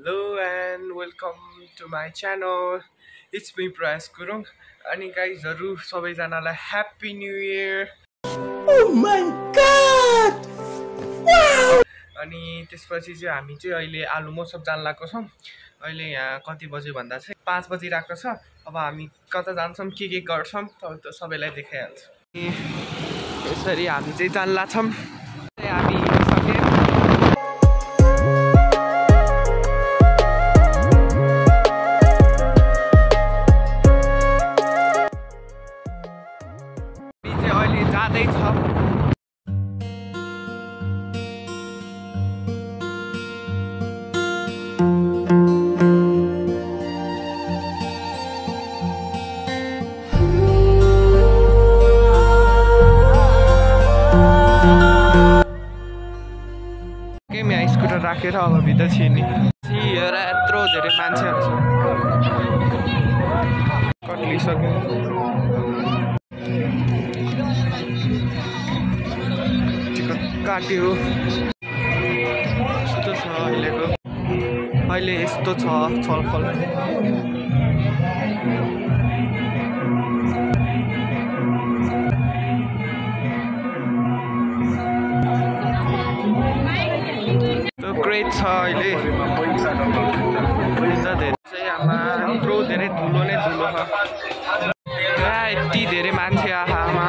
Hello and welcome to my channel. It's me Prayas Gurung. अनि गाइजहरु सबैजनालाई happy new year. Oh my god! Wow! अनि त्यसपछि चाहिँ हामी चाहिँ अहिले आलु महोत्सव जान लाग्को छौं. अहिले यहाँ कति बजे भन्दा चाहिँ 5 बजिरहेको छ. अब हामी कता जान्छौं के गर्छौं त सबैलाई देखाइहाल्छु. यसरी हामी चाहिँ जान लाग्छौं. हामी सके जाँदै छ. यहाँ स्कुटर राखेर अब भित्र छिर्ने. हेर यत्रो धेरै मान्छेहरू छ. कटलिसक्यो. काट्यो. यस्तो छ अहिलेको. अहिले यस्तो छ छलफल. ग्रेट छ अहिले. आमा यत्रो धेरै धुलो नै धुलो छ. यति धेरै मान्छे आमा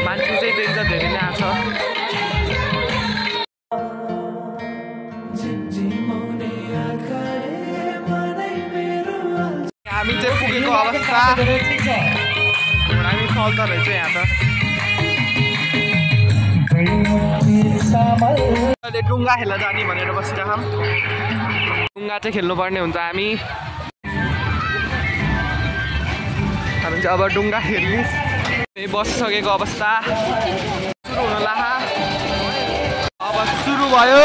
मान्छे चाहिँ देख्छ धेरै नै आछ. हामी चाहिँ पुगेको अवस्था. हामी चल्दो रहेछ यहाँ त. अहिले डुङ्गा खेल्न जाने भनेर बसिरहेको. डुङ्गा चाहिँ खेल्नुपर्ने हुन्छ. हामी चाहिँ अब डुङ्गा खेल्ने. बसिसकेको अवस्था. सुरु हुन लाग्यो. अब सुरु भयो.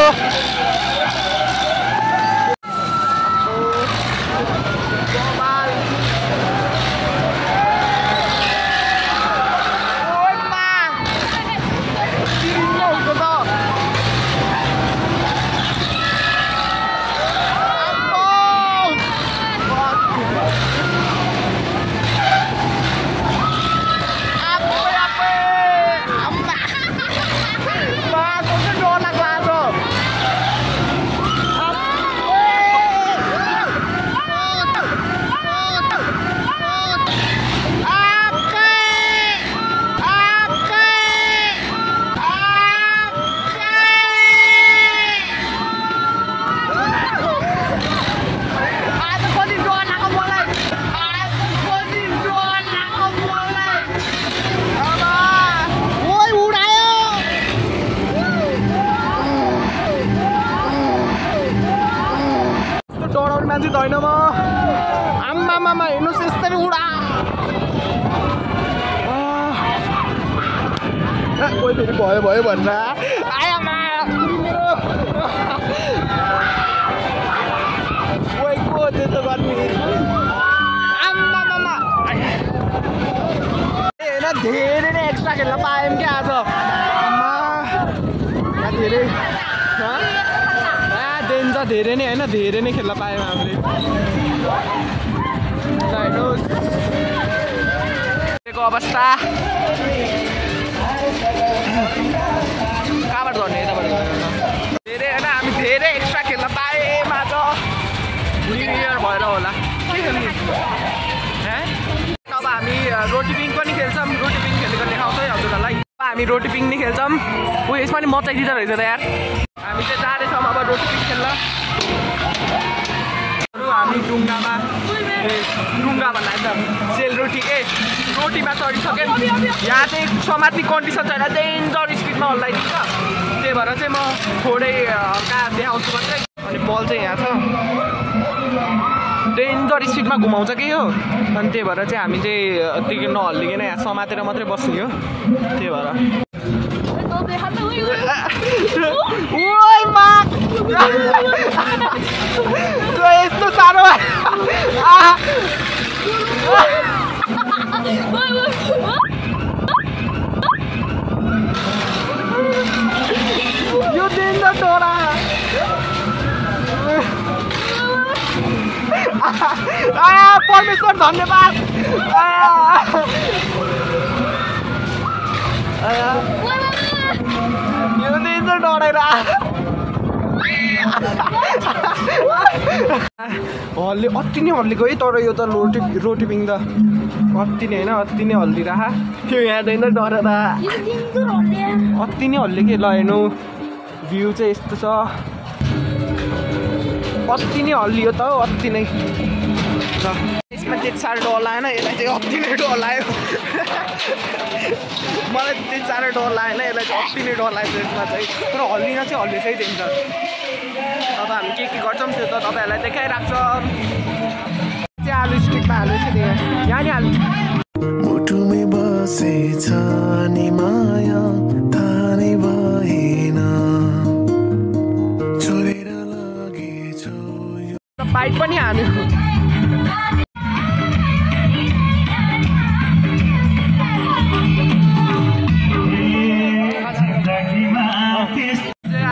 मान्छे दैन म. आम्मामा हेर्नुहोस् यसरी उडा. कोही फेरि भयो भयो भन्छ. आयामा कोही को त्यस्तो गर्ने. आम्मामा होइन धेरै नै एक्स्ट्रा खेल्न पायौँ क्या आज. धेरै डेन्जर धेरै नै होइन. धेरै नै खेल्न पायौँ हामीले. हेर्नुहोस् अवस्था. कहाँबाट झर्ने यताबाट धेरै होइन. हामी धेरै एक्स्ट्रा खेल्न पायौँ आज. न्यु इयर भएर होला के खेल्ने. अब हामी रोटी पिङ पनि खेल्छौँ. रोटी पिङ खेलेको देखाउँछ है हजुरहरूलाई. हामी रोटी पिङ नि खेल्छौँ. यसमा नि मचाइदिँदो रहेछ त यार. हामी चाहिँ जाँदैछौँ अब रोटी पिङ खेल्न. हामी डुङ्गामा डुङ्गा भन्दा सेलरोटी रोटीमा चढिसक्यो. यहाँ चाहिँ समात्ने कन्डिसन छैन. डेन्जर स्पिडमा हल्लाइदिन्छ. त्यही भएर चाहिँ म थोरै कहाँ देखाउँछु मात्रै. अनि बल चाहिँ यहाँ छ. डेन्जर स्पिडमा घुमाउँछ कि हो. अनि त्यही भएर चाहिँ हामी चाहिँ त्यति नहल्लिकन यहाँ समातेर मात्रै बस्ने हो. त्यही भएर यस्तो साह्रो. यो डेन्जर टोरा. परमेश्वर धन्यवाद यो डराएर हल्ले अति नै हल्लेको है तर यो त रोटी पिङ त अति नै होइन अति नै हल्लिरह त्यो यादैन डरेर अति नै हल्ले के ल हेर्नु भ्यू चाहिँ यस्तो छ अति नै हल्लियो त अति नै यसमा त्यति साह्रो डर लागेन यसलाई चाहिँ अति नै डर लाग्यो मलाई त्यति साह्रो डर लागेन यसलाई चाहिँ अति नै डर लाग्छ यसमा चाहिँ तर हल्लिन चाहिँ हल्लिसै दिन्छ अब हामी के गर्छौँ त्यो त तपाईँहरूलाई देखाइराख्छ चाहिँ आलु स्टिकमा हाल्दैछ यहाँ नि हाल्नु मुटुमै बसेछ नि माया थानै भएन छोडेर लगेछौ पाइप पनि हाल्नु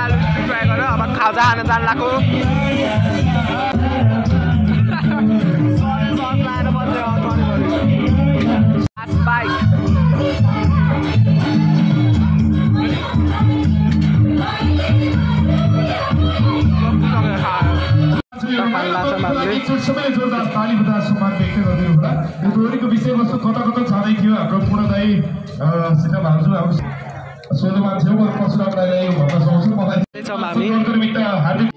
आलु स्टिक ट्राई गर अब खाजा खान जान लाग्यो सबैले जोरदार ताली बजाएर सम्मान व्यक्त गरिदिनु होला यो टोलीको विषयवस्तु कता कता जाँदै थियो हाम्रो पूर्णदायी सित भान्जु अब सोझो मान्छे हो परशुरामलाई भन्न चाहन्छु मलाई निमित्त हार्दिक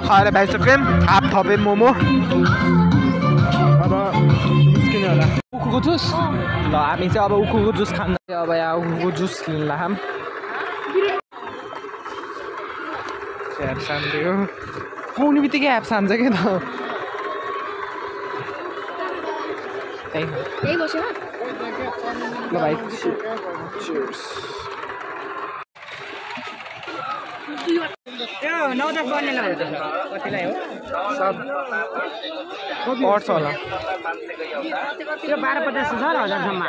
खाएर भइसक्यो हाफ थपे मोमो अब निस्किने होला उखुको जुस ल हामी चाहिँ अब उखुको जुस खान्छ अब यहाँ उखुको जुस लिन हम एप सान्दियो पाउने बित्तिकै एप सान्छ क्या त त्यही बस्यो ल भाइ चियर्स त्यो 9-10 गर्ने कतिलाई हो सब पर्छ होला त्यो 12-50 छ 1000सम्म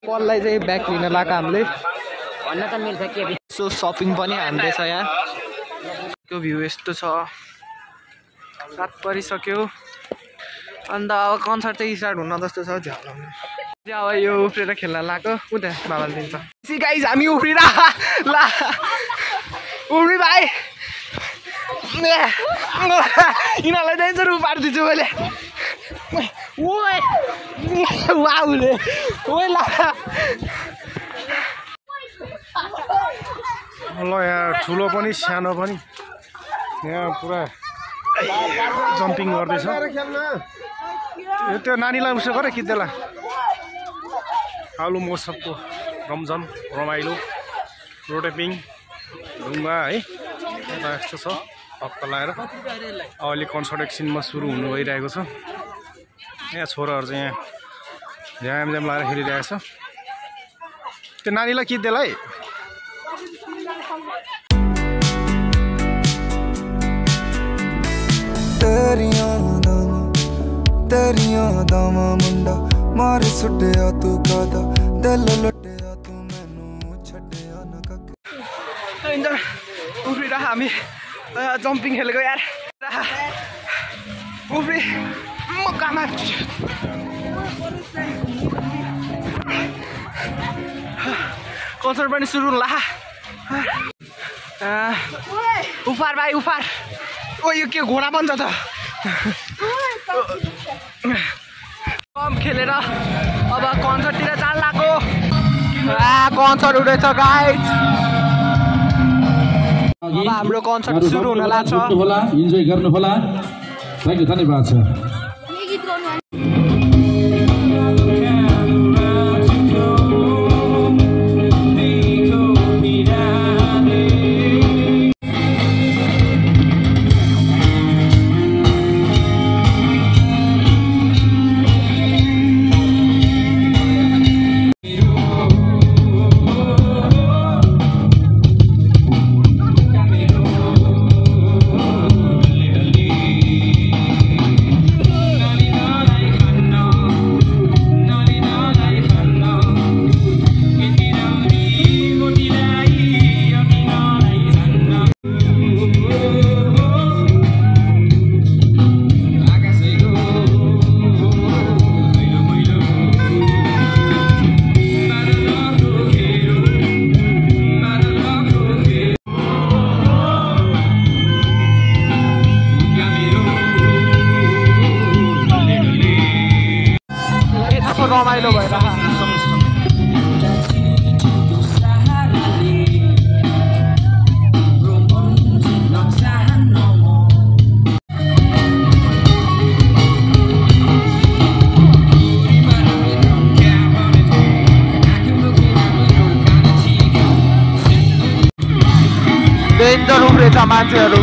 पललाई चाहिँ ब्याग लिन लाग्यो हामीले भन्न त मिल्छ के सो सपिङ पनि हान्दैछ यहाँ त्यो भ्यू यस्तो छ रात परिसक्यो अन्त अब कन्सर्ट चाहिँ स्टार्ट हुन जस्तो छ झ्यालाउने अब यो उफ्रेर खेल्न लाग्यो उता बाबाले दिन्छ सी गाइज हामी उफ्रिरा ला उफ्री भाइ यिनीहरूलाई डेन्जर पारिदिन्छु मैले वाउले ओइ ला ल यहाँ ठुलो पनि सानो पनि यहाँ पुरा जम्पिङ गर्दैछ यो त्यो नानीलाई उसो गर कि त्यसलाई आलु मौसमको रमझम रमाइलो रोटेपिङ ढुङ्गा है यता यस्तो छ हप्ता लगाएर अहिले कन्सर्ट एकछिनमा सुरु हुनु भइरहेको छ यहाँ छोराहरू चाहिँ यहाँ झ्याम झ्याम लगाएर खेलिरहेको छ त्यो नानीलाई कि त्यसलाई तेरियां दावा मुंडा मारे सुटिया तू कादा दिल लुटिया तू मैनू छड्डिया न कक उफ्रिरा हामी जम्पिङ खेलेको यार उफ्री मकामा कन्सर्ट पनि सुरु होला उफार भाइ उफार ओ यो के घोडा बन्छ त कम खेलेर अब कन्सर्टतिर जान लाग्यो कन्सर्ट हुँदैछ गाइज अब हाम्रो कन्सर्ट सुरु हुन लाग्छ इन्जोय गर्नु होला थ्याङ्क यू धन्यवाद छ रमाइलो भइरहेको डेन्जर उफ्रेछ मान्छेहरू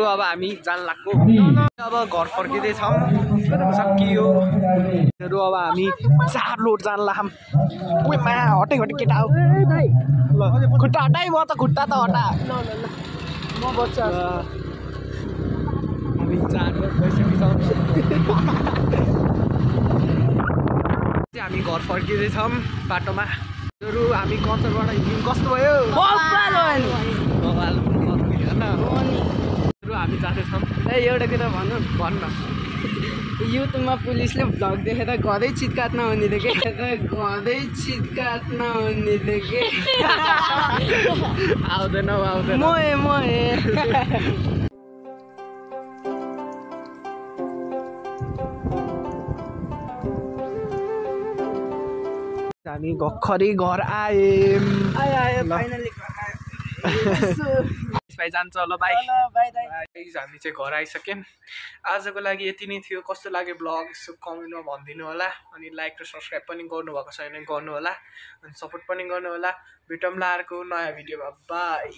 अब हामी जान लाग्यो अब घर फर्किँदै छौँ सकियो अब हामी 4 लोड जान लाग्छौँ ओइ मा हटे केटा हो ल खुट्टा हटाइ म त खुट्टा त हटा म बच्चा हामी 4 लोड गइसकेछौँ हामी घर फर्किँदै छौँ बाटोमा हामी कन्सर्टबाट हिँड्नु कस्तो भयो हामी जाँदैछौँ एउटा कुरा भन्न युट्युबमा पुलिसले भ्लग देखेर घरै चितकाट नहुने देखे घरै चितकाट नहुने देखे आउँदैन मोए हामी भर्खरै घर आयौँ आयो फाइनली भाइ जान्छ ल बाई बाई हामी चाहिँ घर आइसक्यौँ आजको लागि यति नै थियो कस्तो लाग्यो ब्लग यसो कमेन्टमा भनिदिनु होला अनि लाइक र सब्सक्राइब पनि गर्नुभएको छैन गर्नु होला अनि सपोर्ट पनि गर्नु होला भेटौँला अर्को नयाँ भिडियोमा बाई